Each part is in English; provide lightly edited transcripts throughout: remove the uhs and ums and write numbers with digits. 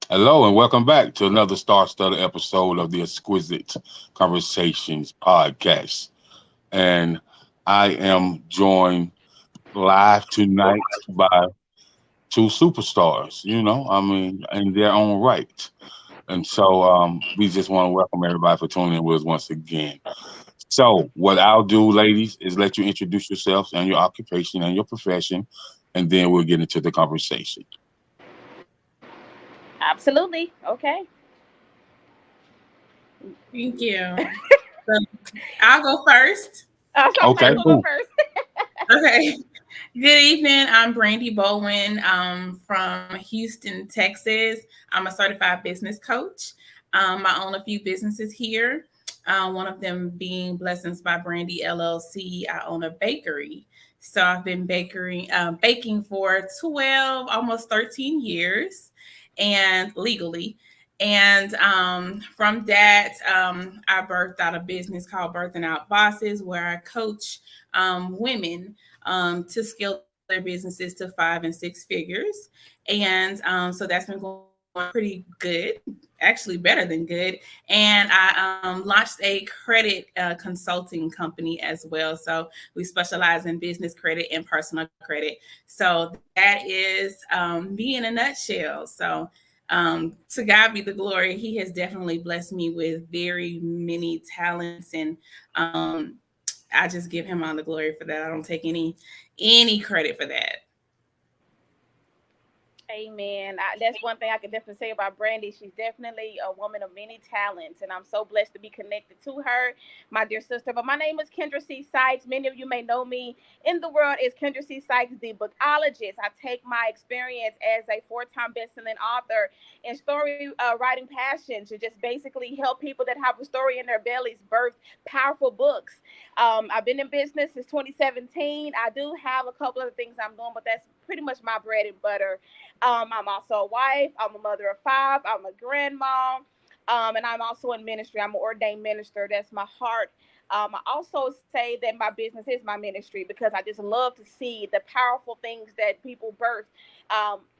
Hello and welcome back to another star-studded episode of the Exquisite Conversations podcast. And I am joined live tonight by two superstars, in their own right. And so we just want to welcome everybody for tuning in with us once again. So what I'll do, ladies, is let you introduce yourselves and your occupation and your profession, and then we'll get into the conversation. Absolutely. Okay. Thank you. So I'll go first. Somebody Okay, will go cool. first. Okay. Good evening. I'm Brandy Bowen from Houston, Texas. I'm a certified business coach. I own a few businesses here. One of them being Blessings by Brandy LLC. I own a bakery. So I've been baking for 12, almost 13 years and legally. And from that, I birthed out a business called Birthing Out Bosses, where I coach women to scale their businesses to 5 and 6 figures. And so that's been going pretty good, actually better than good. And I launched a credit consulting company as well. So we specialize in business credit and personal credit. So that is me in a nutshell. So to God be the glory. He has definitely blessed me with very many talents, and I just give him all the glory for that. I don't take any credit for that. Amen. That's one thing I can definitely say about Brandy. She's definitely a woman of many talents, and I'm so blessed to be connected to her, my dear sister. But my name is Kendra C. Sykes. Many of you may know me in the world as Kendra C. Sykes, the bookologist. I take my experience as a four-time best-selling author and story writing passion to just basically help people that have a story in their bellies birth powerful books. I've been in business since 2017. I do have a couple of things I'm doing, but that's pretty much my bread and butter. I'm also a wife. I'm a mother of five. I'm a grandma. And I'm also in ministry. I'm an ordained minister. That's my heart. I also say that my business is my ministry because I just love to see the powerful things that people birth.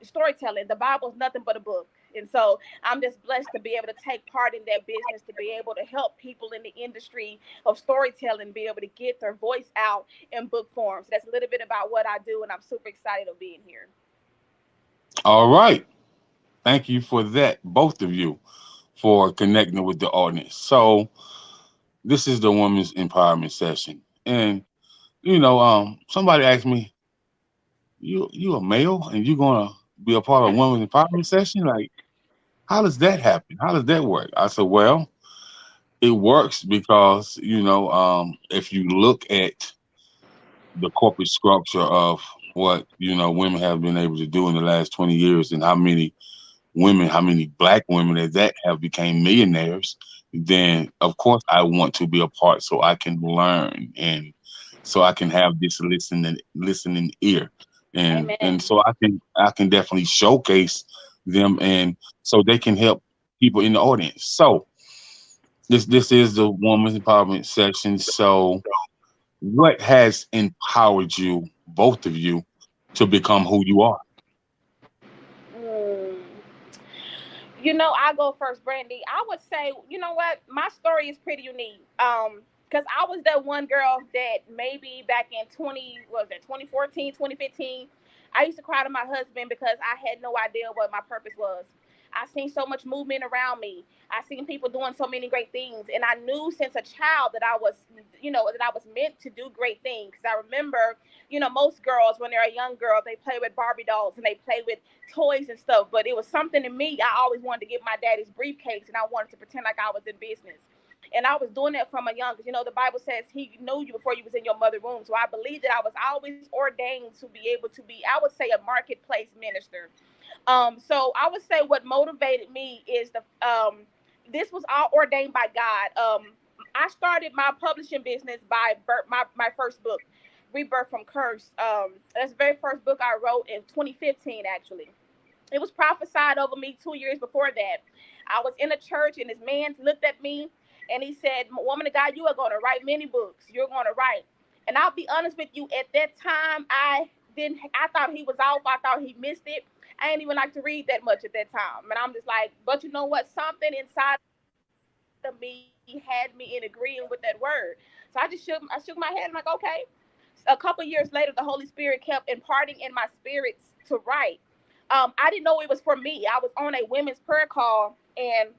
Storytelling. The Bible is nothing but a book. And so I'm just blessed to be able to take part in that business, to be able to help people in the industry of storytelling be able to get their voice out in book form. So that's a little bit about what I do, and I'm super excited of being here. All right. Thank you for that, both of you, for connecting with the audience. So this is the women's empowerment session. And somebody asked me, you a male and you gonna be a part of a women's empowerment session? Like, how does that happen? How does that work? I said, well, it works because, if you look at the corporate structure of what, women have been able to do in the last 20 years and how many black women that have became millionaires, then of course I want to be a part so I can learn and so I can have this listening ear. And Amen. so I can definitely showcase them and so they can help people in the audience. So this is the women's empowerment section. So what has empowered you, both of you, to become who you are? Mm. I go first, Brandy. I would say, you know what, my story is pretty unique. Because I was that one girl that maybe back in 2014, 2015, I used to cry to my husband because I had no idea what my purpose was. I seen so much movement around me. I seen people doing so many great things, and I knew since a child that I was meant to do great things. I remember, most girls when they're a young girl, they play with Barbie dolls and they play with toys and stuff. But it was something in me. I always wanted to get my daddy's briefcase, and I wanted to pretend like I was in business. And I was doing that from a young, because the Bible says He knew you before you was in your mother's womb. So I believe that I was always ordained to be able to be, I would say, a marketplace minister. So I would say what motivated me is this was all ordained by God. I started my publishing business by my first book, Rebirth from Curse. That's the very first book I wrote in 2015, actually. It was prophesied over me 2 years before that. I was in a church and this man looked at me and he said, "Woman of God, you are going to write many books. You're going to write." And I'll be honest with you, at that time, I didn't. I thought he was off. I thought he missed it. I didn't even like to read that much at that time, and I'm just like, but you know what? Something inside of me had me in agreeing with that word. So I shook my head. I'm like, okay. A couple years later, the Holy Spirit kept imparting in my spirits to write. I didn't know it was for me. I was on a women's prayer call, and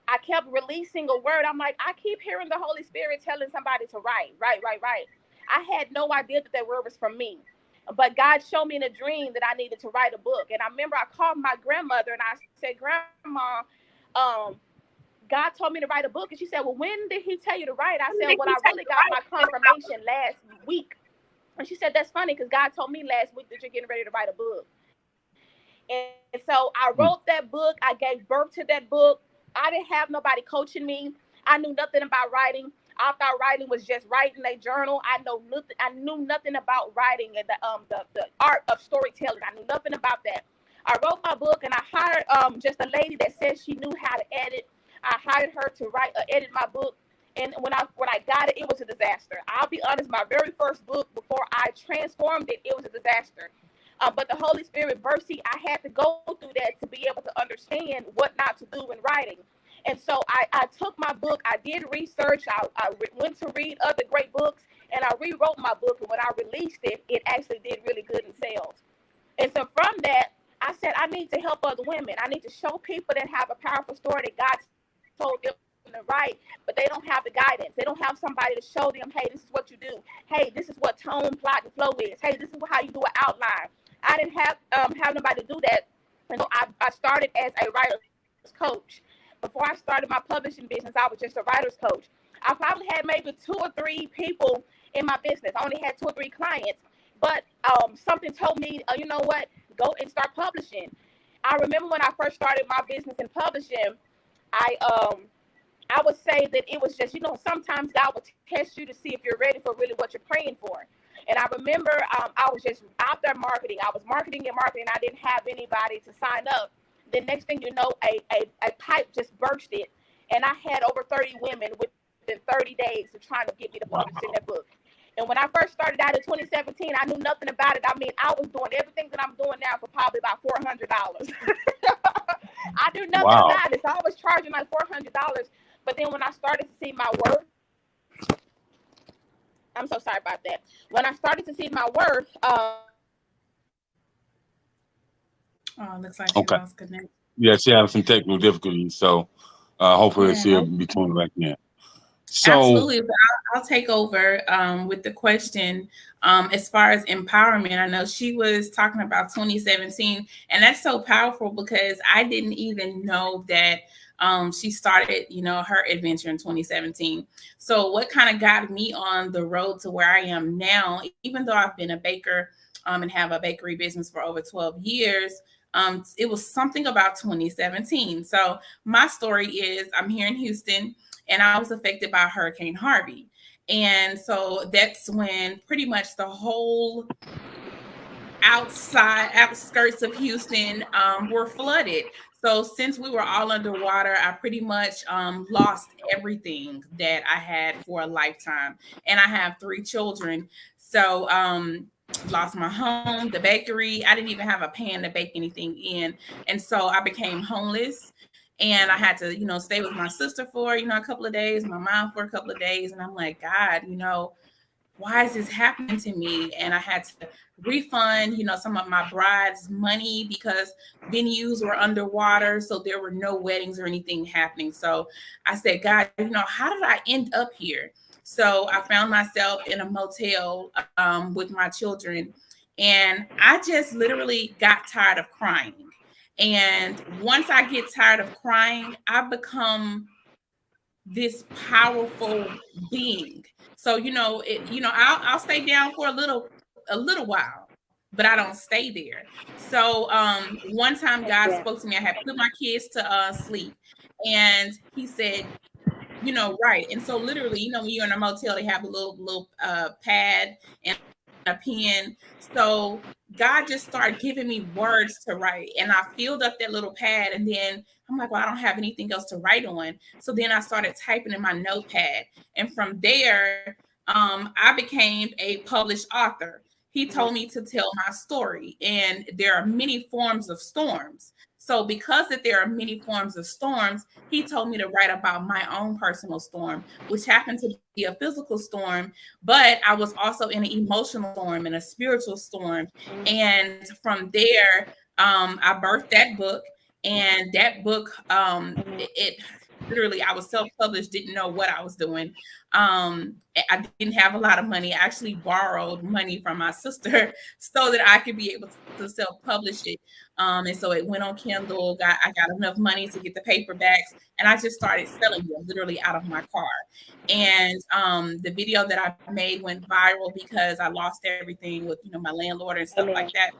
I kept releasing a word. I'm like, I keep hearing the Holy Spirit telling somebody to write. I had no idea that word was from me. But God showed me in a dream that I needed to write a book. And I remember I called my grandmother and I said, Grandma, um, God told me to write a book. And she said, well, when did he tell you to write? I said, well, I really got my confirmation last week. And she said, that's funny because God told me last week that you're getting ready to write a book. And so I wrote that book. I gave birth to that book. I didn't have nobody coaching me. I knew nothing about writing. I thought writing was just writing a journal. I knew nothing about writing and the art of storytelling. I knew nothing about that. I wrote my book and I hired just a lady that said she knew how to edit. I hired her to edit my book. And when I got it, it was a disaster. I'll be honest, my very first book before I transformed it, it was a disaster. But the Holy Spirit mercy, I had to go through that to be able to understand what not to do in writing. And so I took my book, I did research, I went to read other great books, and I rewrote my book. And when I released it, it actually did really good in sales. And so from that, I said, I need to help other women. I need to show people that have a powerful story that God told them to write, but they don't have the guidance. They don't have somebody to show them, hey, this is what you do. Hey, this is what tone, plot, and flow is. Hey, this is how you do an outline. I didn't have nobody to do that. And so I started as a writer's coach. Before I started my publishing business, I was just a writer's coach. I probably had maybe 2 or 3 people in my business. I only had 2 or 3 clients. But something told me, you know what, go and start publishing. I remember when I first started my business in publishing, I would say that it was just, sometimes God will test you to see if you're ready for really what you're praying for. And I remember I was just out there marketing. I was marketing. I didn't have anybody to sign up. The next thing you know, a pipe just bursted. And I had over 30 women within 30 days of trying to get me to publish in their book. And when I first started out in 2017, I knew nothing about it. I mean, I was doing everything that I'm doing now for probably about $400. I knew nothing about it. So I was charging like $400. But then when I started to see my worth, I'm so sorry about that. When I started to see my worth, looks like she lost connection. Yeah, she had some technical difficulties, so hopefully she'll be coming back in. So, absolutely, but I'll take over with the question. As far as empowerment, I know she was talking about 2017, and that's so powerful because I didn't even know that she started, her adventure in 2017. So what kind of got me on the road to where I am now, even though I've been a baker and have a bakery business for over 12 years, it was something about 2017. So my story is I'm here in Houston and I was affected by Hurricane Harvey. And so that's when pretty much the whole outskirts of Houston were flooded. So since we were all underwater, I pretty much lost everything that I had for a lifetime. And I have 3 children. So lost my home, the bakery. I didn't even have a pan to bake anything in. And so I became homeless. And I had to, stay with my sister for, a couple of days, my mom for a couple of days. And I'm like, God, why is this happening to me? And I had to refund, some of my bride's money because venues were underwater. So there were no weddings or anything happening. So I said, God, how did I end up here? So I found myself in a motel with my children. And I just literally got tired of crying. And once I get tired of crying, I become this powerful being. So, I'll stay down for a little while, but I don't stay there. So one time God spoke to me. I had put my kids to sleep and he said, right. And so literally, when you're in a motel, they have a little pad and a pen. So God just started giving me words to write. And I filled up that little pad. And then I'm like, well, I don't have anything else to write on. So then I started typing in my notepad. And from there, I became a published author. he told me to tell my story. And there are many forms of storms. So because that there are many forms of storms, he told me to write about my own personal storm, which happened to be a physical storm, but I was also in an emotional storm and a spiritual storm. And from there, I birthed that book. And that book, it literally, I was self-published, didn't know what I was doing. I didn't have a lot of money. I actually borrowed money from my sister so that I could be able to self-publish it. And so it went on Kindle. I got enough money to get the paperbacks, and I just started selling them literally out of my car. And the video that I made went viral because I lost everything with my landlord and stuff like that.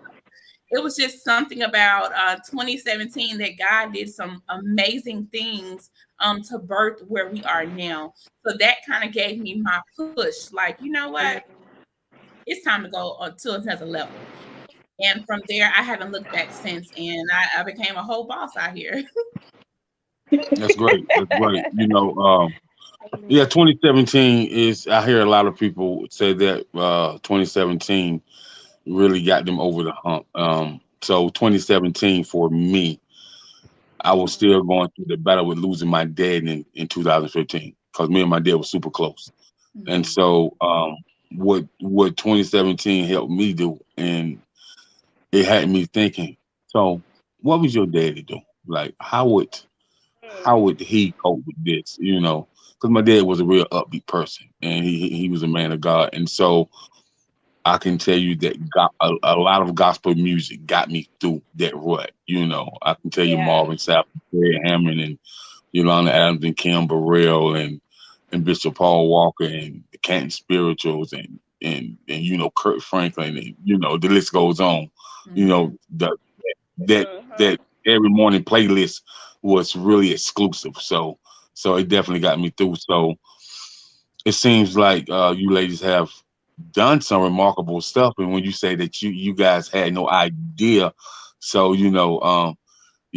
It was just something about 2017 that God did some amazing things to birth where we are now. So that kind of gave me my push. Like, you know what? It's time to go to another level. And from there, I haven't looked back since. And I became a whole boss out here. That's great. That's great. Yeah, 2017 is. I hear a lot of people say that 2017 really got them over the hump. So 2017 for me, I was still going through the battle with losing my dad in 2015 because me and my dad were super close. And so what 2017 helped me do, and it had me thinking. So what was your daddy do? Like how would he cope with this? Because my dad was a real upbeat person, and he was a man of God, and so I can tell you that a lot of gospel music got me through that rut. I can tell you Marvin Sapp, Fred Hammond, and Yolanda Adams, and Kim Burrell, and Bishop Paul Walker, and the Canton Spirituals, and Kurt Franklin, and the list goes on. The that every morning playlist was really exclusive. So it definitely got me through. So it seems like you ladies have done some remarkable stuff. And when you say that you guys had no idea, so you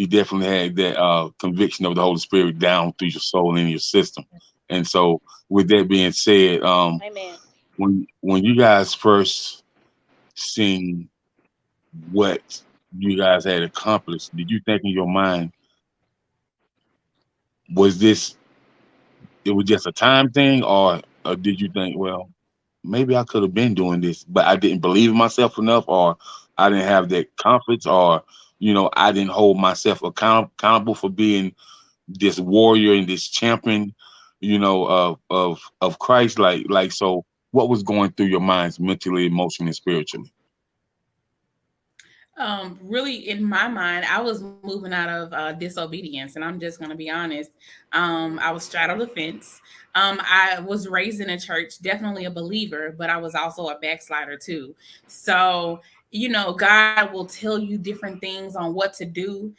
definitely had that conviction of the Holy Spirit down through your soul and your system. And so with that being said, Amen. when you guys first seen what you guys had accomplished, did you think in your mind, was this it was just a time thing, or did you think, well, maybe I could have been doing this, but I didn't believe in myself enough, or I didn't have that confidence, or I didn't hold myself accountable for being this warrior and this champion, of Christ. So what was going through your minds mentally, emotionally, and spiritually? Really, in my mind, I was moving out of disobedience, and I'm just going to be honest. I was straddled the fence. I was raised in a church, definitely a believer, but I was also a backslider too. So, God will tell you different things on what to do.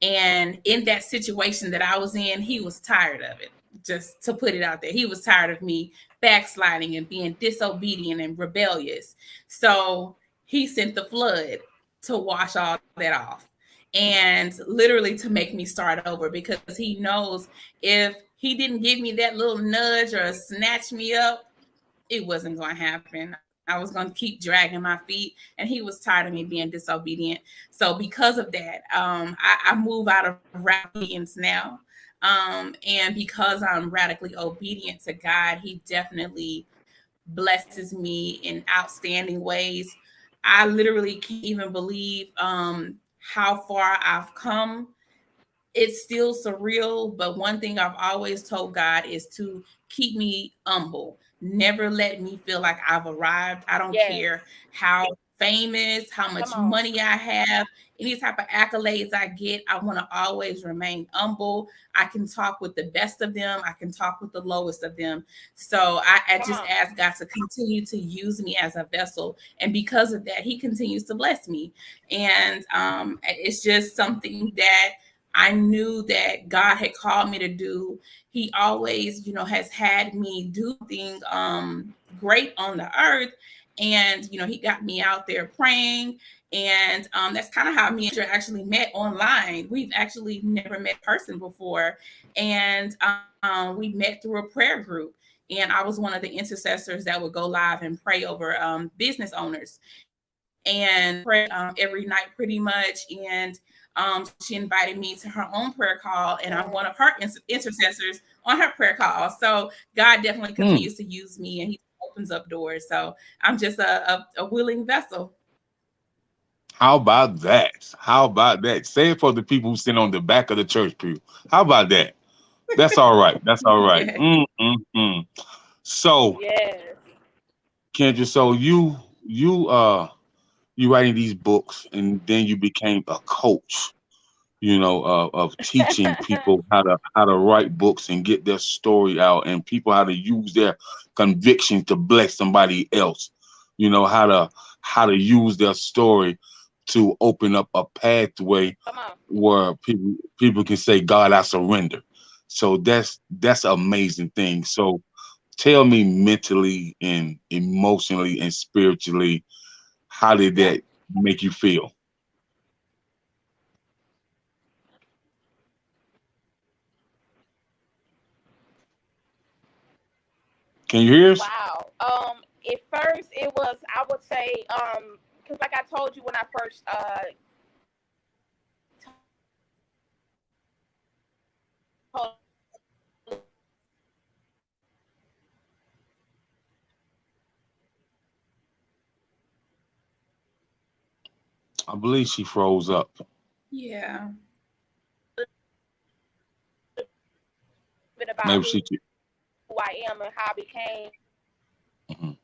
And in that situation that I was in, he was tired of it. Just to put it out there, he was tired of me backsliding and being disobedient and rebellious. So he sent the flood to wash all that off and literally to make me start over, because he knows if he didn't give me that little nudge or snatch me up, it wasn't going to happen. I was going to keep dragging my feet, and he was tired of me being disobedient. So because of that, I move out of obedience now. And because I'm radically obedient to God, he definitely blesses me in outstanding ways. I literally can't even believe how far I've come. It's still surreal, but one thing I've always told God is to keep me humble. Never let me feel like I've arrived. I don't Yes. care how famous, how Come much on. money I have, any type of accolades I get. I want to always remain humble. I can talk with the best of them. I can talk with the lowest of them. So I Come just on. ask God to continue to use me as a vessel. And because of that, he continues to bless me. And it's just something that I knew that God had called me to do. He always, has had me do things great on the earth. And, he got me out there praying. And that's kind of how me and Andrew actually met online. We've actually never met in person before. And we met through a prayer group. And I was one of the intercessors that would go live and pray over business owners. and pray every night pretty much. And she invited me to her own prayer call, and I'm one of her intercessors on her prayer call. So God definitely Mm. continues to use me, and He opens up doors. So I'm just a willing vessel. How about that? How about that? Say it for the people who sit on the back of the church pew. How about that? That's all right. That's all right. Yeah. So, Yes. Kendra, so you writing these books, and then you became a coach. Of teaching people how to write books and get their story out, and people how to use their conviction to bless somebody else. How to use their story to open up a pathway Come on. where people can say, God, I surrender. So that's an amazing thing. So tell me, mentally and emotionally and spiritually, how did Yeah. that make you feel? Can you hear us? Wow. At first it was, I would say, because like I told you when I first told I believe she froze up. Yeah. a bit about Maybe who she could. I am and how I became. Mhm.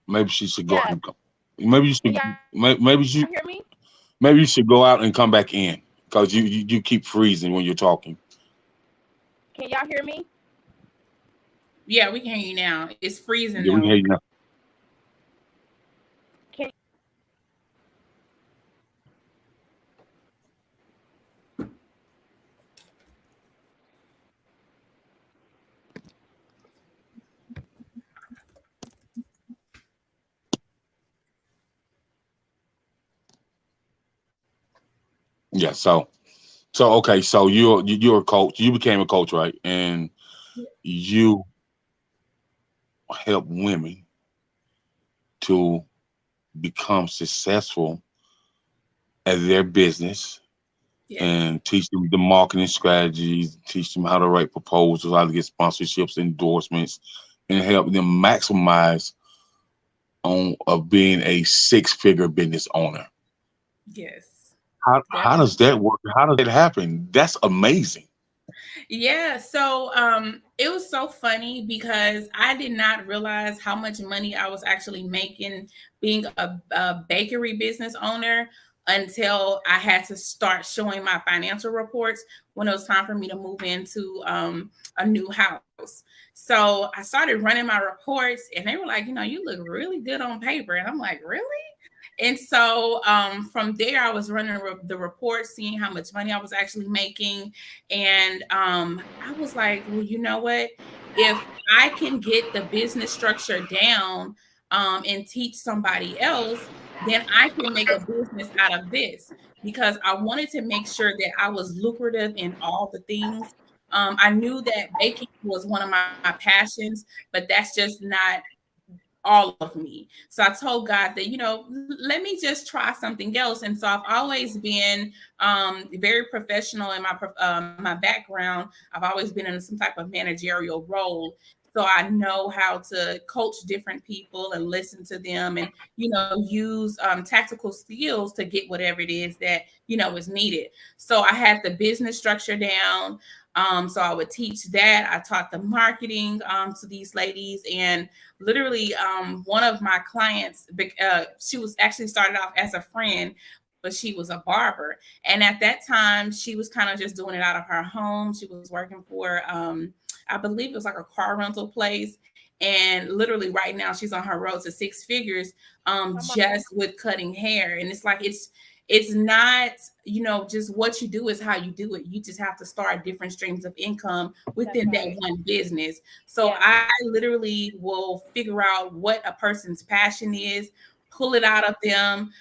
Maybe she should go out Yeah. and come. Maybe you Can should. y'all hear me? Maybe you should go out and come back in because you keep freezing when you're talking. Can y'all hear me? Yeah, we can hear you now. It's freezing Yeah, we can hear though. you now. Can Yeah. So okay. So you're a coach. You became a coach, right? And you help women to become successful at their business Yes. and teach them the marketing strategies, teach them how to write proposals, how to get sponsorships, endorsements, and help them maximize on of being a six-figure business owner. Yes. How does that work? How does that happen? That's amazing. Yeah, so it was so funny because I did not realize how much money I was actually making being a bakery business owner until I had to start showing my financial reports when it was time for me to move into a new house. So I started running my reports, and they were like, you look really good on paper. And I'm like, really? And so from there, I was running the report, seeing how much money I was actually making. And I was like, well, you know what? If I can get the business structure down and teach somebody else, then I can make a business out of this, because I wanted to make sure that I was lucrative in all the things. I knew that baking was one of my passions, but that's just not all of me. So I told God that, let me just try something else. And so I've always been very professional in my background. I've always been in some type of managerial role. So I know how to coach different people and listen to them, and, use tactical skills to get whatever it is that, is needed. So I had the business structure down. So I would teach that. I taught the marketing to these ladies, and literally one of my clients, she was actually started off as a friend, but she was a barber. And at that time, she was kind of just doing it out of her home. She was working for I believe it was like a car rental place. And literally right now she's on her road to six figures come on. just with cutting hair. And it's like it's not, just what you do is how you do it. You just have to start different streams of income That's within that right. one business. So Yeah. I literally will figure out what a person's passion is, pull it out of them,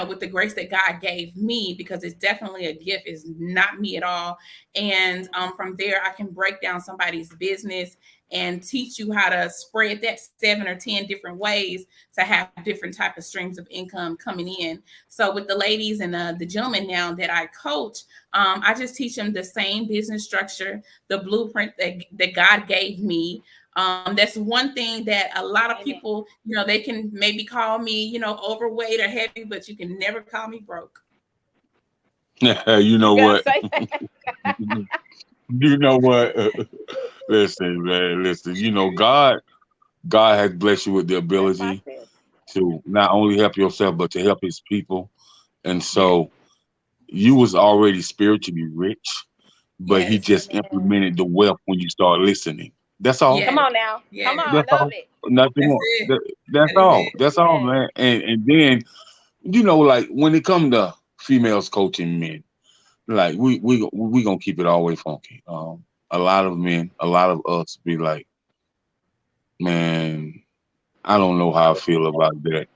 with the grace that God gave me, because it's definitely a gift. It's not me at all. And from there, I can break down somebody's business and teach you how to spread that 7 or 10 different ways to have different type of streams of income coming in. So with the ladies and the gentlemen now that I coach, I just teach them the same business structure, the blueprint that God gave me. That's one thing that a lot of people, they can maybe call me, overweight or heavy, but you can never call me broke. You know You better what? say that. You know what? Listen, man, listen. God has blessed you with the That's my ability tip. to not only help yourself but to help His people, and Yes, so you was already spiritually rich, but He yes, just Amen. implemented the wealth when you start listening. That's all. Come yes, on now. Come yes. on. I That's love all. it. Nothing That's more. it. That's That is all. it. That's all, Yes. man. And then like when it come to females coaching men, like we gonna keep it all the way funky. A lot of men, a lot of us be like, man, I don't know how I feel about that.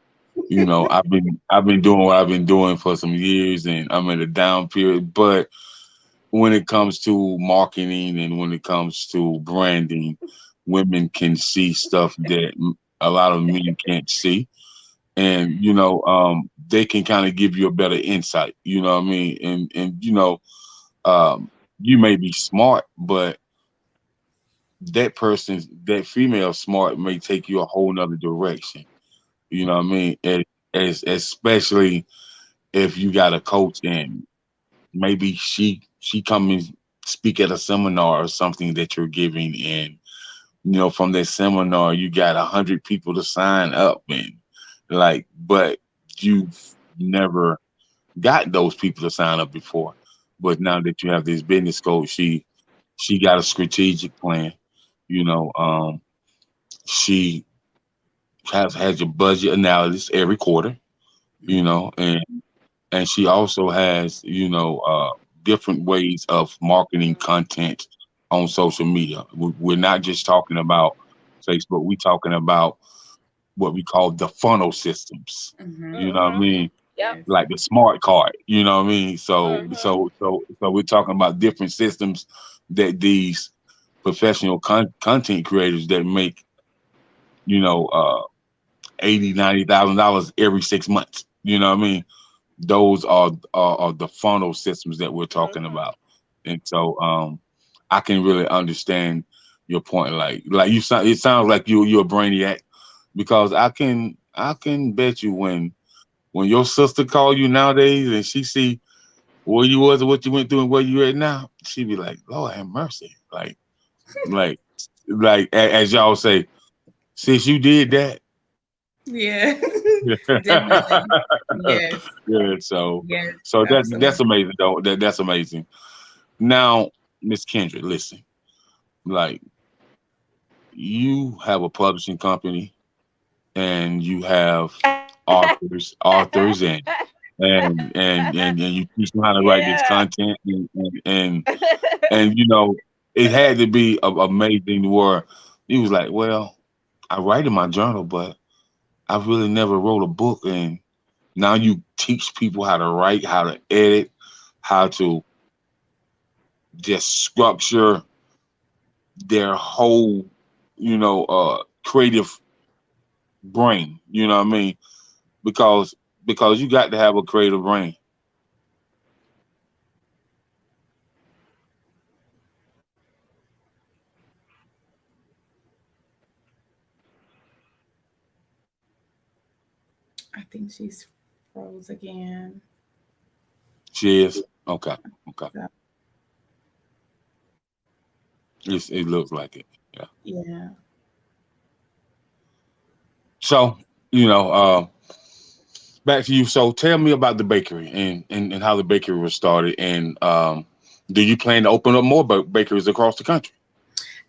I've been doing what I've been doing for some years, and I'm in a down period. But when it comes to marketing and when it comes to branding, women can see stuff that a lot of men can't see, and they can kind of give you a better insight. You know what I mean? And um, you may be smart, but that female smart may take you a whole nother direction. You know what I mean? Especially if you got a coach and maybe she come and speak at a seminar or something that you're giving, and from that seminar you got 100 people to sign up, and but you've never got those people to sign up before. But now that you have this business coach, she got a strategic plan. You know, she has your budget analysis every quarter. And she also has different ways of marketing content on social media. We're not just talking about Facebook. We're talking about what we call the funnel systems. Mm-hmm. You know what I Mm-hmm. mean? Yep. Yes. Like the smart card. You know what I mean? So Mm-hmm. so so so we're talking about different systems that these professional content creators that make you know uh 80, $90,000 every 6 months. You know what I mean? Those are the funnel systems that we're talking Mm-hmm. about. And so I can really understand your point. Like you sound, it sounds like you're a brainiac, because I can bet you when your sister call you nowadays and she see where you was and what you went through and where you at now, she be like, Lord have mercy. Like as y'all say, since you did that. Yeah. Definitely. Yes. Yeah, so Yes. so that's Absolutely. amazing though. That's amazing. Now, Miss Kendra, listen, like you have a publishing company and you have authors and you teach them how to write this Yeah. content and it had to be amazing where he was like, well, I write in my journal, but I really never wrote a book, and now you teach people how to write, how to edit, how to just structure their whole, creative brain. You know what I mean? Because you got to have a creative brain. I think she's froze again. She is okay. Okay, So, it looks like it. Yeah. yeah. So back to you. So tell me about the bakery and how the bakery was started, and do you plan to open up more bakeries across the country?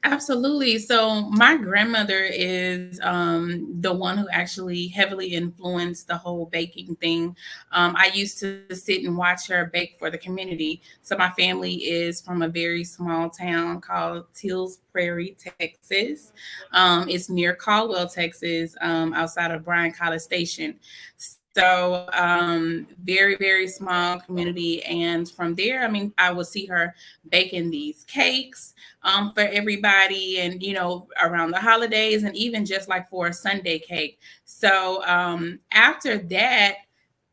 Absolutely. So my grandmother is the one who actually heavily influenced the whole baking thing. I used to sit and watch her bake for the community. So my family is from a very small town called Tills Prairie, Texas. It's near Caldwell, Texas, outside of Bryan College Station. So, very, very small community. And from there, I mean, I would see her baking these cakes for everybody and, around the holidays and even just like for a Sunday cake. So, after that,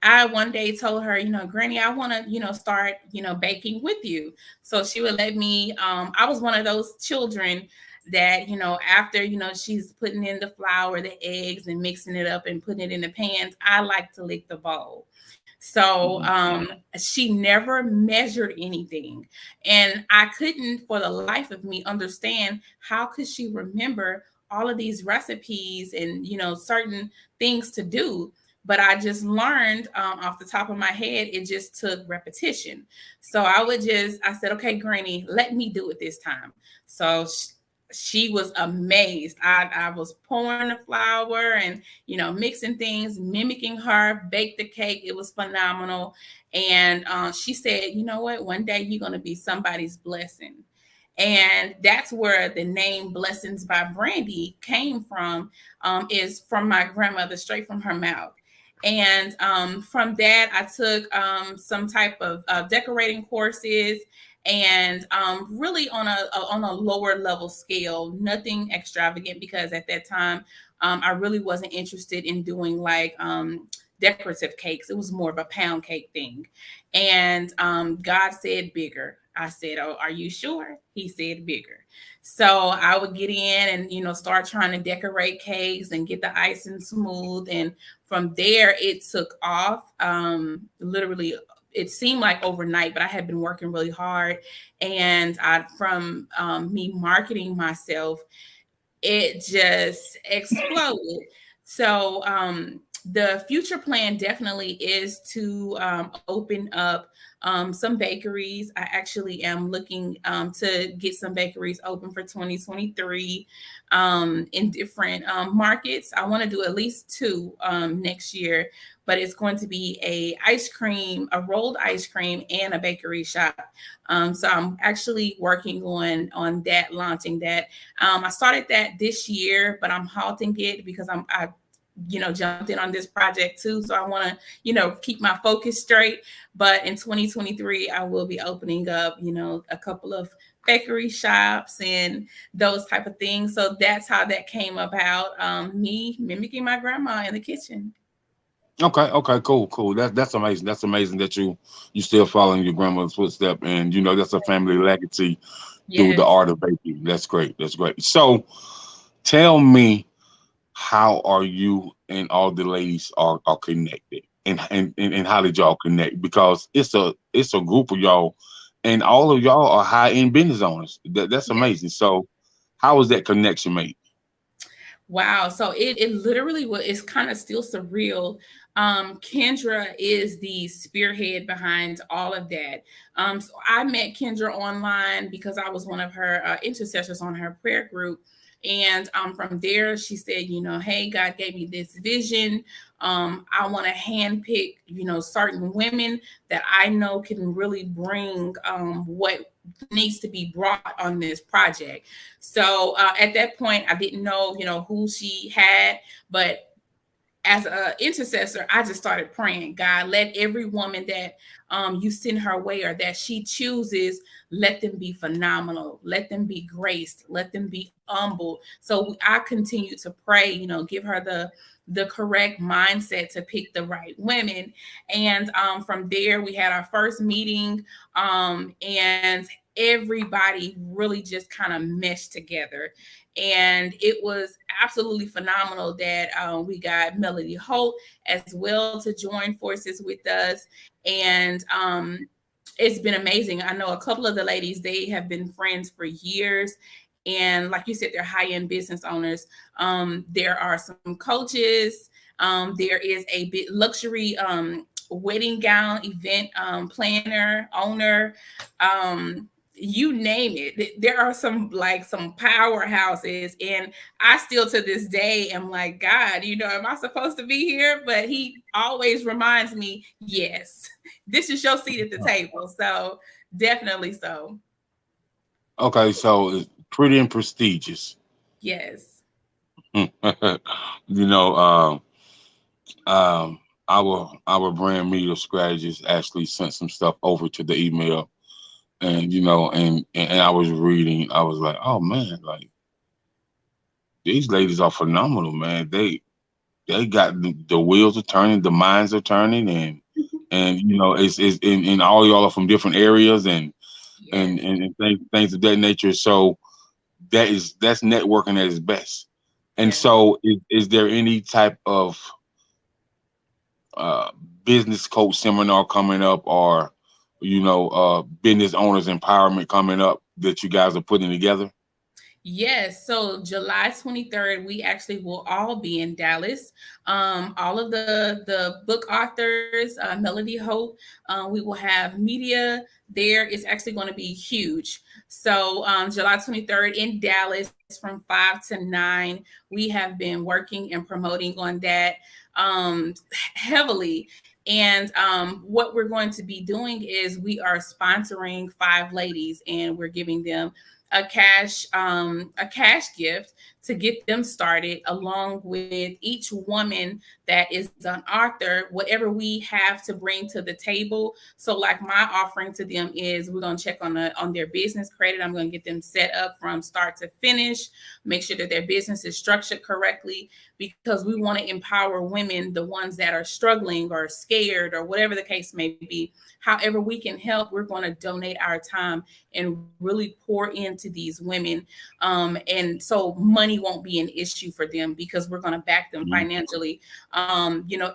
I one day told her, Granny, I want to, start, baking with you. So she would let me. I was one of those children that, after, she's putting in the flour, the eggs, and mixing it up and putting it in the pans, I like to lick the bowl. So she never measured anything. And I couldn't for the life of me understand how could she remember all of these recipes and, certain things to do. But I just learned off the top of my head, it just took repetition. So I said, okay, Granny, let me do it this time. So she was amazed. I was pouring the flour and, mixing things, mimicking her, baked the cake. It was phenomenal. And she said, you know what? One day you're going to be somebody's blessing. And that's where the name Blessings by Brandy came from, is from my grandmother, straight from her mouth. And from that, I took some type of decorating courses, and really on a lower level scale, nothing extravagant, because at that time I really wasn't interested in doing like decorative cakes. It was more of a pound cake thing. And God said bigger. I said, oh, are you sure? He said bigger. So I would get in and, start trying to decorate cakes and get the icing smooth. And from there, it took off. Literally, it seemed like overnight, but I had been working really hard. And from me marketing myself, it just exploded. So the future plan definitely is to open up some bakeries. I actually am looking to get some bakeries open for 2023 in different markets. I want to do at least two next year, but it's going to be a rolled ice cream and a bakery shop. So I'm actually working on that, launching that. I started that this year, but I'm halting it because I jumped in on this project too. So I want to, keep my focus straight. But in 2023, I will be opening up, a couple of bakery shops and those type of things. So that's how that came about. Me mimicking my grandma in the kitchen. Okay, cool. That's amazing. That's amazing that you still following your grandmother's footstep, and that's a family legacy through the Yes. art of baking. That's great. That's great. So, tell me, how are you and all the ladies are connected, and how did y'all connect? Because it's a group of y'all, and all of y'all are high end business owners. That's amazing. So, how was that connection made? Wow. So it literally was, it's kind of still surreal. Kendra is the spearhead behind all of that. So I met Kendra online because I was one of her intercessors on her prayer group. And from there, she said, hey, God gave me this vision. I want to handpick, certain women that I know can really bring what needs to be brought on this project. So at that point, I didn't know, who she had, but as an intercessor, I just started praying, God, let every woman that you send her way or that she chooses, let them be phenomenal, let them be graced, let them be humble. So I continue to pray, give her the correct mindset to pick the right women. And from there, we had our first meeting, and everybody really just kind of meshed together. And it was absolutely phenomenal that we got Melody Holt as well to join forces with us. And it's been amazing. I know a couple of the ladies, they have been friends for years. And like you said, they're high-end business owners. There are some coaches. There is a bit luxury wedding gown event planner, owner. You name it. There are some powerhouses, and I still to this day am like, God, am I supposed to be here? But he always reminds me, yes, this is your seat at the table. So definitely so. Okay, so it's pretty and prestigious. Yes. you know, um, um, our brand media strategist actually sent some stuff over to the email, and and I was reading. I was like, oh man, like these ladies are phenomenal, man. They got the wheels are turning, the minds are turning, and it's and all y'all are from different areas, Yes. and things of that nature. So that's networking at its best. And Yes. so, is there any type of uh, business coach seminar coming up, or business owners empowerment coming up that you guys are putting together? Yes, so July 23rd, we actually will all be in Dallas. All of the book authors, Melody Hope, we will have media there. It's actually going to be huge. So July 23rd in Dallas from 5 to 9, we have been working and promoting on that heavily. And what we're going to be doing is we are sponsoring 5 ladies, and we're giving them a cash gift to get them started, along with each woman that is an author, whatever we have to bring to the table. So like my offering to them is we're going to check on their business credit. I'm going to get them set up from start to finish, make sure that their business is structured correctly, because we want to empower women, the ones that are struggling or scared or whatever the case may be. However we can help, we're going to donate our time and really pour into these women. And so money won't be an issue for them, because we're going to back them Mhm. financially.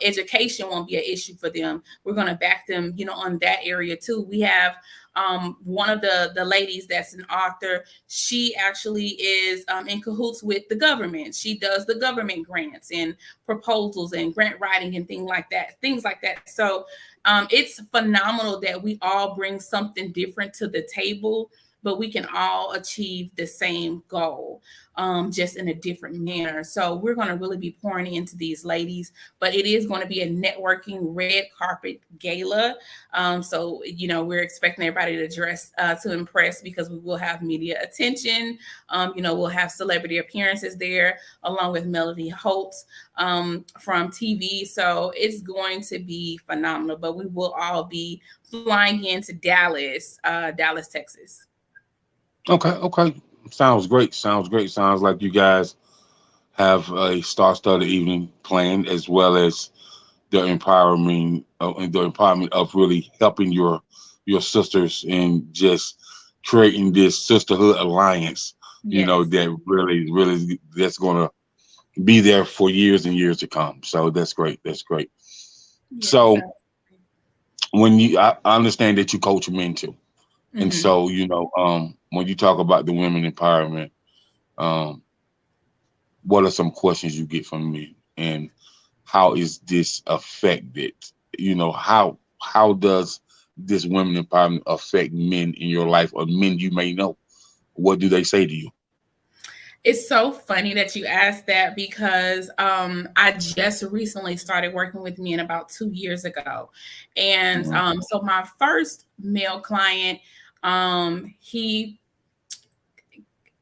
Education won't be an issue for them. We're going to back them, on that area too. We have one of the ladies that's an author. She actually is in cahoots with the government. She does the government grants and proposals and grant writing and things like that. So it's phenomenal that we all bring something different to the table, but we can all achieve the same goal, just in a different manner. So we're going to really be pouring into these ladies, but it is going to be a networking red carpet gala. So, we're expecting everybody to dress to impress, because we will have media attention. We'll have celebrity appearances there, along with Melody Holtz from TV. So it's going to be phenomenal, but we will all be flying into Dallas, Texas. Okay, okay. Sounds great. Sounds great. Sounds like you guys have a star-studded evening planned, as well as the empowerment of really helping your sisters and just creating this sisterhood alliance. Yes. That really that's gonna be there for years and years to come. So that's great. That's great. Yes. So I understand that you coach men too, and Mhm. so when you talk about the women empowerment, um, what are some questions you get from me, and how is this affected? How does this women empowerment affect men in your life, or men you may know? What do they say to you? It's so funny that you asked that, because I just recently started working with men about 2 years ago. And Mhm. so my first male client,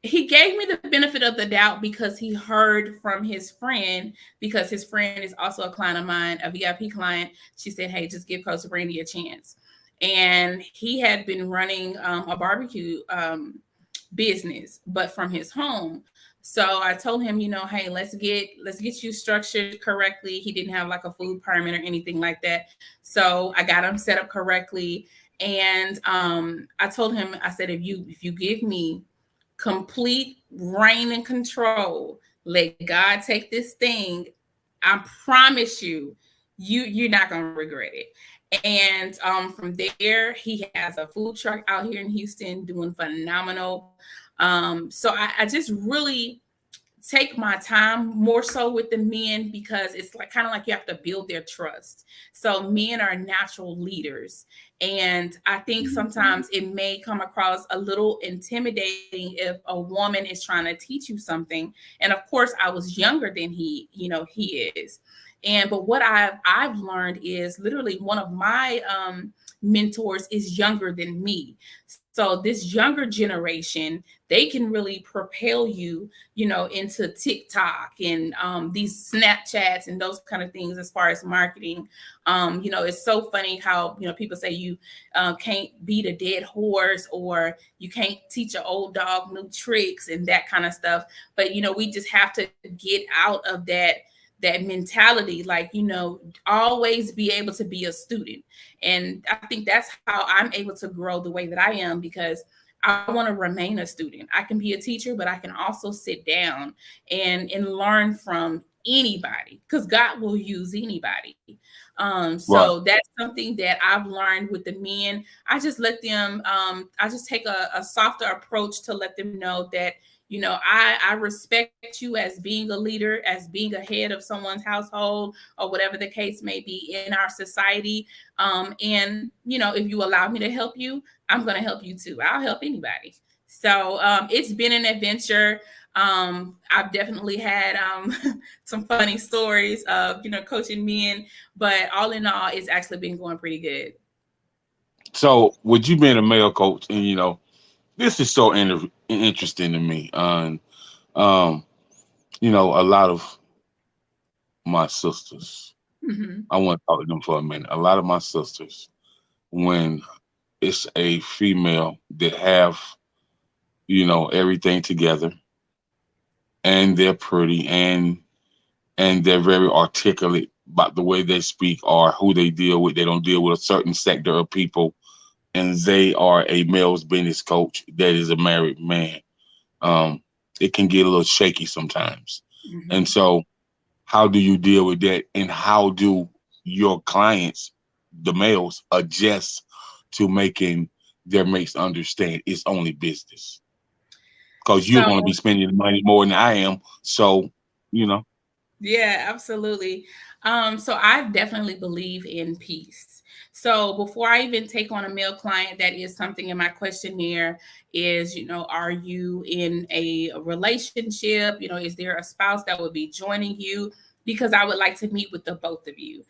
he gave me the benefit of the doubt, because he heard from his friend, because his friend is also a client of mine, a VIP client. She said, hey, just give Coach Brandy a chance. And he had been running a barbecue business, but from his home. So I told him, hey, let's get you structured correctly. He didn't have like a food permit or anything like that. So I got him set up correctly. And I told him, I said, if you give me complete reign and control, let God take this thing, I promise you're not gonna regret it. And from there, he has a food truck out here in Houston doing phenomenal. So I just really take my time more so with the men, because it's like kind of like you have to build their trust. So men are natural leaders, and I think sometimes it may come across a little intimidating if a woman is trying to teach you something. And of course I was younger than he is. But what I've learned is literally one of my mentors is younger than me. So this younger generation, they can really propel you, into TikTok and these Snapchats and those kind of things as far as marketing. It's so funny how, people say you can't beat a dead horse, or you can't teach an old dog new tricks and that kind of stuff. But, we just have to get out of that mentality, like, always be able to be a student. And I think that's how I'm able to grow the way that I am, because I want to remain a student. I can be a teacher, but I can also sit down and learn from anybody, because God will use anybody. So Right. that's something that I've learned with the men. I just let them, I just take a softer approach to let them know that, I respect you as being a leader, as being a head of someone's household, or whatever the case may be in our society. And, if you allow me to help you, I'm going to help you too. I'll help anybody. So it's been an adventure. I've definitely had some funny stories of, coaching men, but all in all, it's actually been going pretty good. So, with you being a male coach, and this is so interesting to me. Um, a lot of my sisters, Hmm. I want to talk to them for a minute. A lot of my sisters, when it's a female that have, everything together, and they're pretty, and they're very articulate about the way they speak or who they deal with. They don't deal with a certain sector of people, and they are a male's business coach that is a married man. Um, it can get a little shaky sometimes. And Hmm. so, how do you deal with that? And how do your clients, the males, adjust to making their mates understand it's only business? Because you're So going to be spending the money more than I am. So, you know, yeah, absolutely. So I definitely believe in peace. So before I even take on a male client, that is something in my questionnaire is, are you in a relationship? Is there a spouse that would be joining you? Because I would like to meet with the both of you.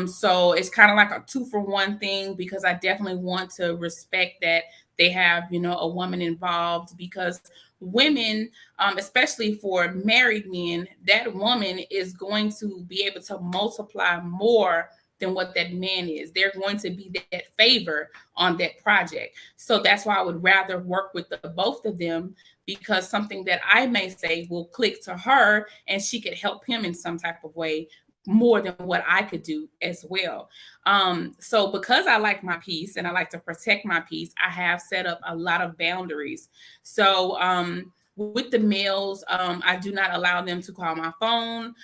So it's kind of like a 2-for-1 thing, because I definitely want to respect that they have, a woman involved, because women, especially for married men, that woman is going to be able to multiply more than what that man is. They're going to be that favor on that project. So that's why I would rather work with the both of them, because something that I may say will click to her and she could help him in some type of way more than what I could do as well. So because I like my peace and I like to protect my peace, I have set up a lot of boundaries. So with the males, I do not allow them to call my phone.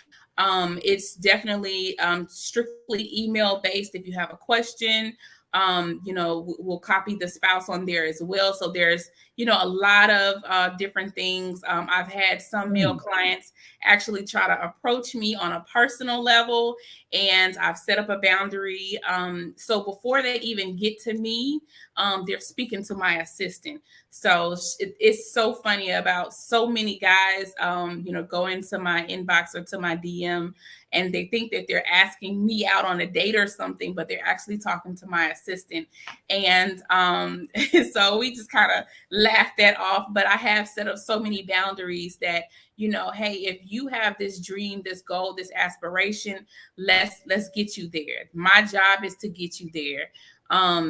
It's definitely strictly email based. If you have a question, we'll copy the spouse on there as well. So there's, a lot of different things. I've had some male clients actually try to approach me on a personal level, and I've set up a boundary. So before they even get to me, they're speaking to my assistant. So it's so funny about so many guys, go into my inbox or to my DM, and they think that they're asking me out on a date or something, but they're actually talking to my assistant. And so we just kind of laugh that off. But I have set up so many boundaries that, hey, if you have this dream, this goal, this aspiration, let's get you there. My job is to get you there. I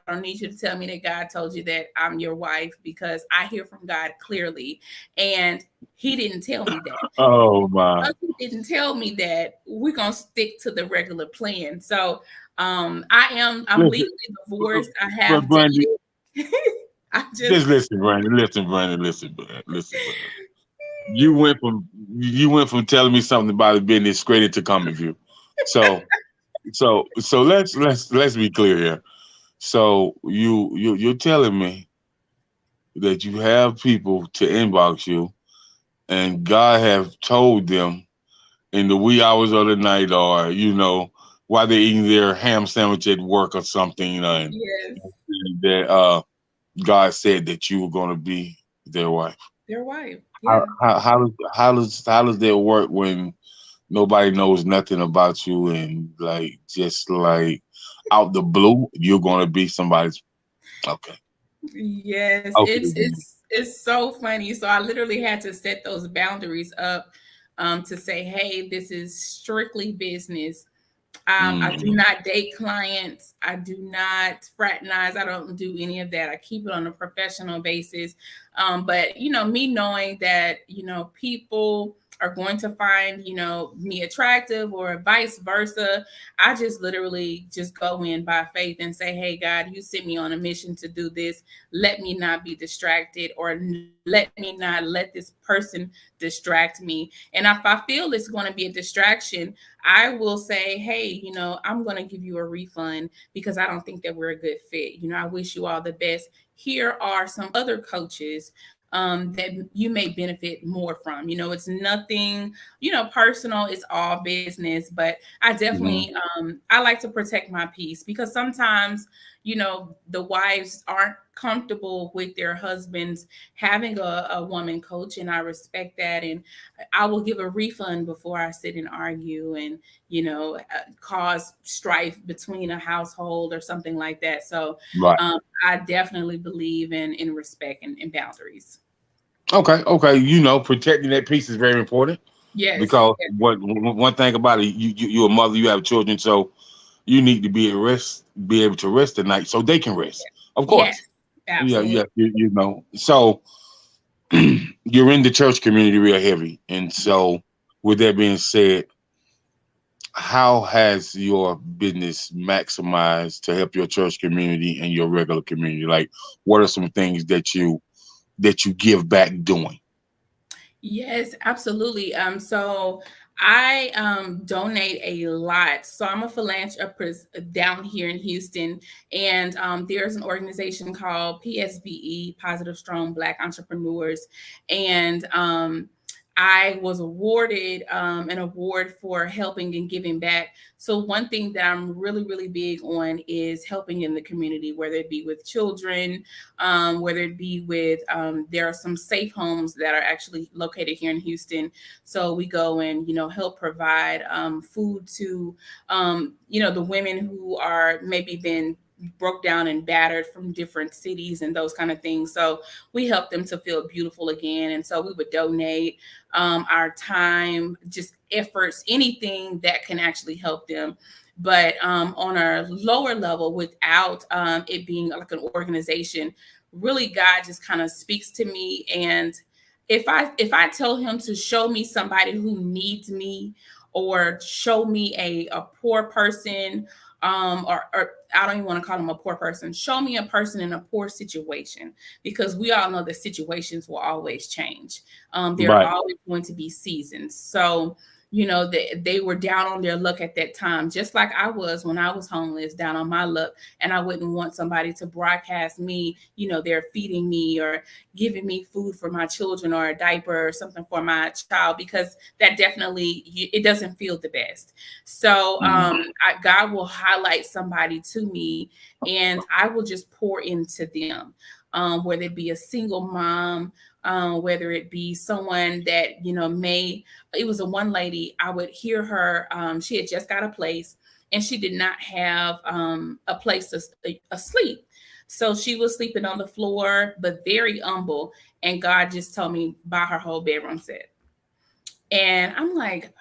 don't need you to tell me that God told you that I'm your wife, because I hear from God clearly, and He didn't tell me that. oh my. Because He didn't tell me that, we're gonna stick to the regular plan. So I'm Listen, legally divorced. I but have Brandy, dated. I just just listen, Brandy. Listen, Brandy. Listen, Brandy. You went from telling me something about a business straight into comment view. So so let's be clear here. So you're telling me that you have people to inbox you, and God have told them in the wee hours of the night, or while they're eating their ham sandwich at work or something, and yes, that God said that you were going to be their wife. their wife. How, Yeah. how, how does that work when nobody knows nothing about you, and like just like out the blue, you're gonna be somebody's. Okay. Yes, Okay. it's so funny. So I literally had to set those boundaries up to say, hey, this is strictly business. I do Mm-hmm. not date clients. I do not fraternize. I don't do any of that. I keep it on a professional basis. But me knowing that people are going to find me attractive or vice versa, I just literally just go in by faith and say, hey, God, you sent me on a mission to do this. Let me not be distracted, or let me not let this person distract me. And if I feel it's going to be a distraction, I will say, hey, I'm going to give you a refund because I don't think that we're a good fit. I wish you all the best. Here are some other coaches that you may benefit more from. It's nothing, personal. It's all business. But I Mm-hmm. definitely, I like to protect my peace because sometimes, the wives aren't comfortable with their husbands having a woman coach, and I respect that. And I will give a refund before I sit and argue and cause strife between a household or something like that. So Right. I definitely believe in respect and boundaries. Okay. Okay. Protecting that peace is very important Yes, because one thing about it, you're a mother, you have children, so you need to be at rest, be able to rest at night, so they can rest. Of yes, course. Yeah. absolutely. Yeah. So you're in the church community real heavy, and so with that being said, how has your business maximized to help your church community and your regular community? Like, what are some things that you give back doing? Yes, absolutely. So I donate a lot. So I'm a philanthropist down here in Houston, and there's an organization called PSBE, Positive Strong Black Entrepreneurs, and I was awarded an award for helping and giving back. So one thing that I'm really, really big on is helping in the community, whether it be with children, whether it be with, there are some safe homes that are actually located here in Houston. So we go and, help provide food to, the women who are maybe been broke down and battered from different cities and those kind of things. So we help them to feel beautiful again. And so we would donate our time, just efforts, anything that can actually help them. But on a lower level, without it being like an organization, really God just kind of speaks to me. And if I tell him to show me somebody who needs me, or show me a poor person, or I don't even want to call them a poor person, show me a person in a poor situation, because we all know that situations will always change. There are Right. always going to be seasons. So they were down on their luck at that time, just like I was when I was homeless, down on my luck. And I wouldn't want somebody to broadcast me, they're feeding me or giving me food for my children, or a diaper or something for my child, because that definitely, it doesn't feel the best. So Mhm. God will highlight somebody to me, and I will just pour into them. Whether it be a single mom, whether it be someone that may, it was a one lady, I would hear her, she had just got a place, and she did not have a place to sleep. So she was sleeping on the floor, but very humble. And God just told me, buy her whole bedroom set. And I'm like,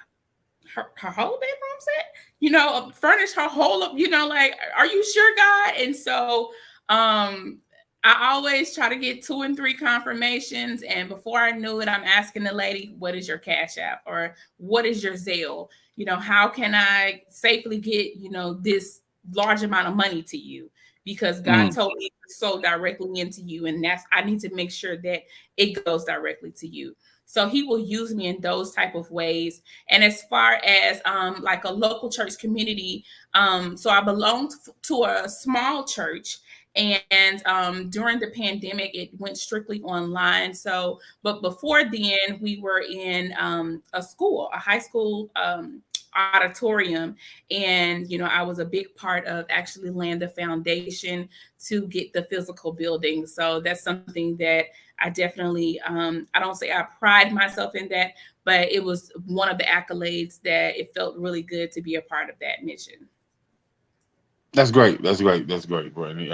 her whole bedroom set, furnish her whole, like, are you sure, God? And so I always try to get 2 and 3 confirmations. And before I knew it, I'm asking the lady, what is your Cash App, or what is your Zelle? How can I safely get, this large amount of money to you? Because God Mm. told me to sow directly into you. And I need to make sure that it goes directly to you. So he will use me in those type of ways. And as far as like a local church community, so I belonged to a small church, and during the pandemic, it went strictly online. But before then, we were in a school, a high school, auditorium, and I was a big part of actually laying the foundation to get the physical building. So that's something that I definitely, I don't say I pride myself in that, but it was one of the accolades that it felt really good to be a part of that mission. That's great. That's great. That's great, Brittany.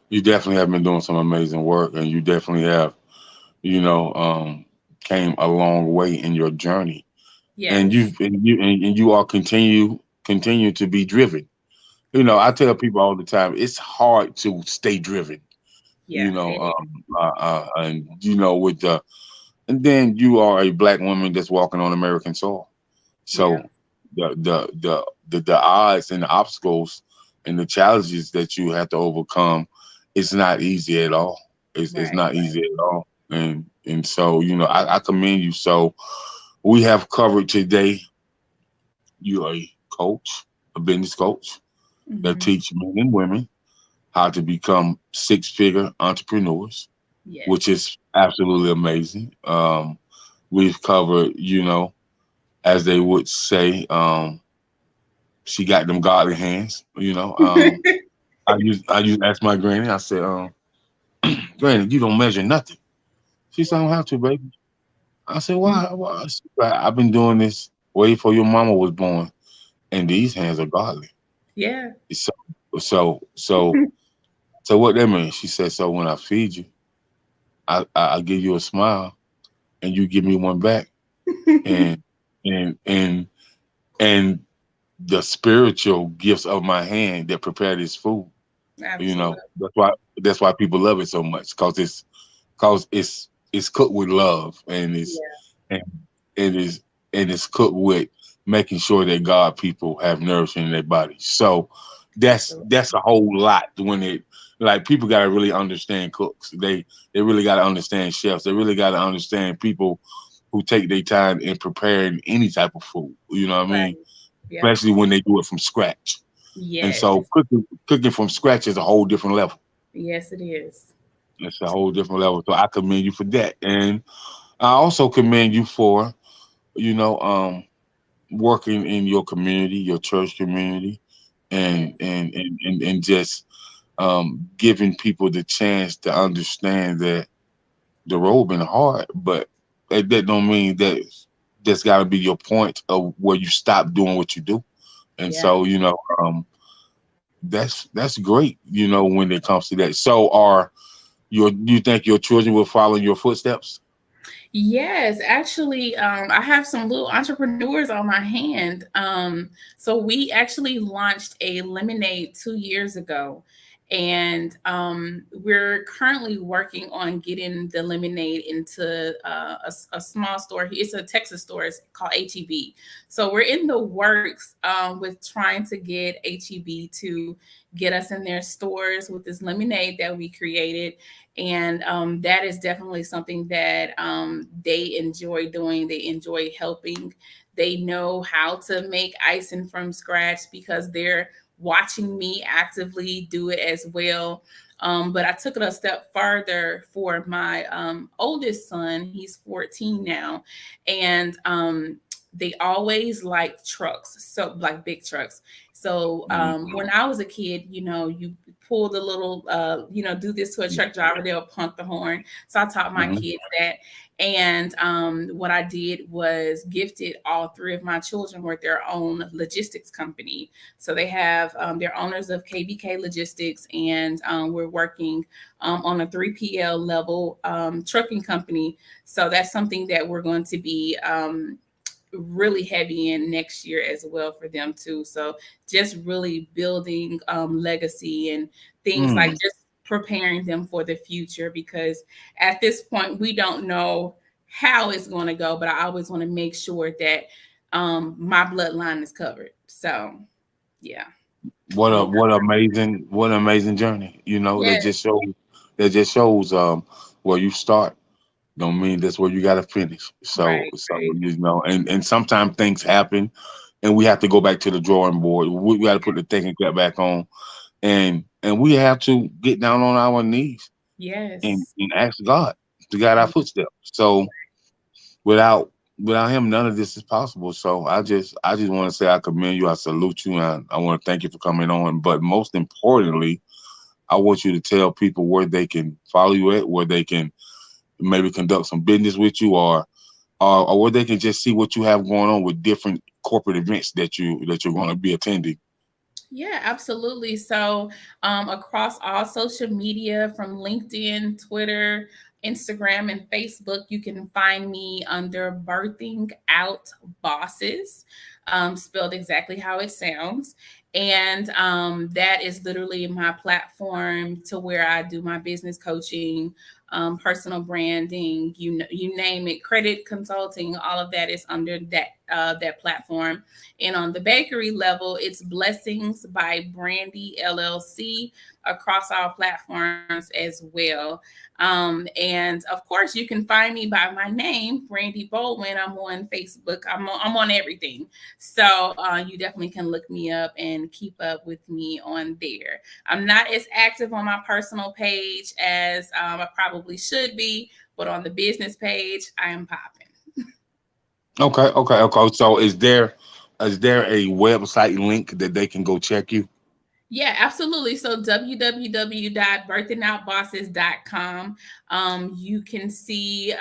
You definitely have been doing some amazing work, and you definitely have, you know, came a long way in your journey, and Yes. you are continue to be driven. I Yes. tell people all the time, it's hard to stay driven. Yeah. It is. And with and then you are a black woman that's walking on American soil. Yeah. So the odds and the obstacles and the challenges that you have to overcome, it's not easy at all. It's Right. not easy at all. And so, I commend you. So we have covered today, you're a coach, a business coach that Hmm. teach men and women how to become six-figure entrepreneurs, which Yes. is absolutely amazing. We've covered, as they would say, she got them godly hands. I used to ask my granny. I said, "Granny, you don't measure nothing." She said, "I don't have to, baby." I said, "Why? Why?" She said, "I've been doing this way before your mama was born, and these hands are godly." Yeah. So, so, so what that means? She said, "So when I feed you, I give you a smile, and you give me one back, and and and and the spiritual gifts of my hand that prepare this food." Absolutely. That's why people love it so much, because it's cooked with love, Yeah. and it is and it's cooked with making sure that God people have nourishment in their body. So Absolutely. that's a whole lot when it like people gotta really understand cooks. They really gotta understand chefs. They really gotta understand people who take their time in preparing any type of food. You know what I mean? Right. Yep. Especially when they do it from scratch. And Yes. so cooking from scratch is a whole different level. Yes, it is. It's a whole different level. So I commend you for that. And I also commend you for, you know, um, working in your community, your church community, Yes. and just giving people the chance to understand that the road been hard, but that don't mean that that's got to be your point of where you stop doing what you do. And Yeah. so, that's great. When it comes to that. So, you think your children will follow your footsteps? Yes, actually, I have some little entrepreneurs on my hand. So we actually launched a lemonade 2 years ago, and we're currently working on getting the lemonade into a small store. It's a Texas store. It's called HEB. So we're in the works with trying to get HEB to get us in their stores with this lemonade that we created, and that is definitely something that they enjoy doing. They enjoy helping. They know how to make icing from scratch because they're watching me actively do it as well. But I took it a step further for my oldest son. He's 14 now, and they always like trucks, so like big trucks. So when I was a kid, you pull the little, do this to a truck driver, they'll pump the horn. So I taught my Mhm. kids that. And what I did was gifted all three of my children with their own logistics company. So they have they're owners of KBK Logistics, and we're working on a 3PL level trucking company. So that's something that we're going to be really heavy in next year as well for them too. So just really building legacy and things like Mm. just preparing them for the future, because at this point we don't know how it's going to go, but I always want to make sure that my bloodline is covered. So yeah. Yeah. What an amazing journey. That Yes. just shows where you start don't mean that's where you got to finish. So Right. so and sometimes things happen, and we have to go back to the drawing board. We got to put the thinking cap back on, and we have to get down on our knees and, Yes. and ask God to guide our footsteps. So without without him, none of this is possible. So I just want to say I commend you. I salute you, and I want to thank you for coming on. But most importantly, I want you to tell people where they can follow you at, where they can maybe conduct some business with you, or where they can just see what you have going on with different corporate events that you're going to be attending. Yeah, absolutely. So, across all social media from LinkedIn, Twitter, Instagram, and Facebook, you can find me under Birthing Out Bosses, spelled exactly how it sounds. And that is literally my platform to where I do my business coaching, personal branding, you name it, credit consulting, all of that is under that platform. And on the bakery level, it's Blessings by Brandy LLC across all platforms as well. And of course, you can find me by my name, Brandy Baldwin. I'm on Facebook. I'm on everything. So you definitely can look me up and keep up with me on there. I'm not as active on my personal page as I probably should be, but on the business page, I am popping. Okay. So is there a website link that they can go check you? Yeah, absolutely. So www.birthingoutbosses.com. You can see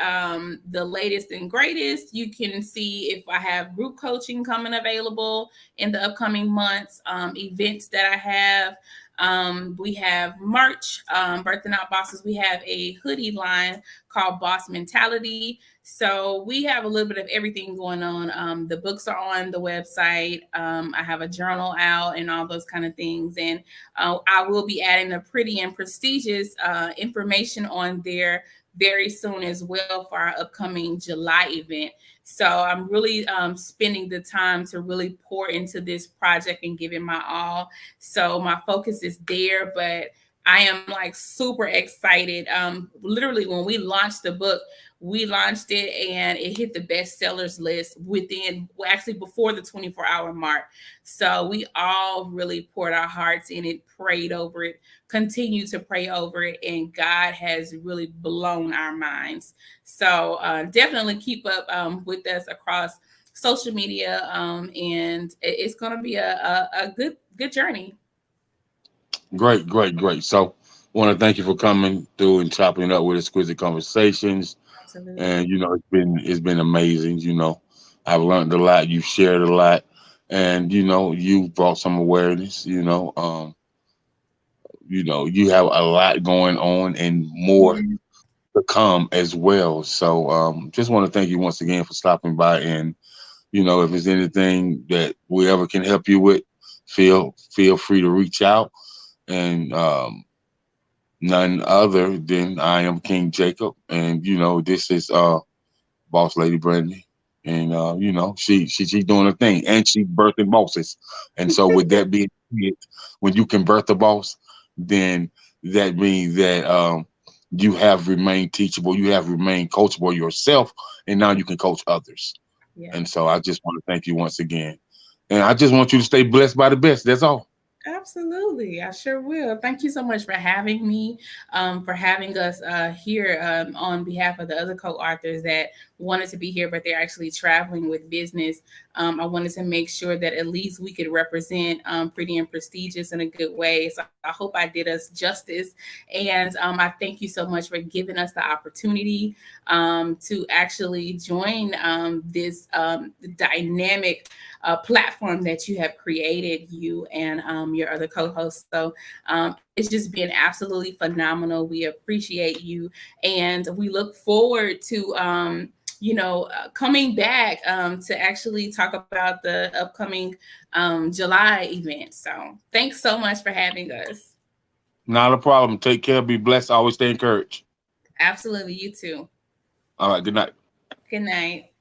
the latest and greatest. You can see if I have group coaching coming available in the upcoming months, events that I have. We have merch, Birthing Out Bosses. We have a hoodie line called Boss Mentality. So we have a little bit of everything going on. The books are on the website. I have a journal out and all those kind of things. And I will be adding the pretty and prestigious information on there very soon as well for our upcoming July event. So I'm really spending the time to really pour into this project and give it my all. So my focus is there, but I am like super excited. Literally, when we launched the book, we launched it and it hit the bestsellers list within, well, actually before the 24-hour mark. So we all really poured our hearts in it, prayed over it, continue to pray over it, and God has really blown our minds. So definitely keep up with us across social media, and it's going to be a good journey. Great. So I want to thank you for coming through and chopping it up with Exquisite Conversations. And Absolutely. it's been amazing. I've learned a lot. You've shared a lot, and you brought some awareness. You have a lot going on and more Mhm. to come as well. So just want to thank you once again for stopping by. And if there's anything that we ever can help you with, feel free to reach out. And none other than I am King Jacob, and this is Boss Lady Brandy, and she's doing her thing, and she birthing bosses. And so, with that being said, when you can birth a boss, then that means that you have remained teachable, you have remained coachable yourself, and now you can coach others. Yeah. And so, I just want to thank you once again, and I just want you to stay blessed by the best. That's all. Absolutely, I sure will. Thank you so much for having me, for having us here on behalf of the other co-authors that wanted to be here, but they're actually traveling with business. I wanted to make sure that at least we could represent Pretty and Prestigious in a good way. So I hope I did us justice. And I thank you so much for giving us the opportunity to actually join this dynamic platform that you have created, you and your other co-hosts. So it's just been absolutely phenomenal. We appreciate you, and we look forward to coming back to actually talk about the upcoming July event. So thanks so much for having us. Not a problem. Take care. Be blessed. Always stay encouraged. Absolutely, you too. All right. Good night. Good night.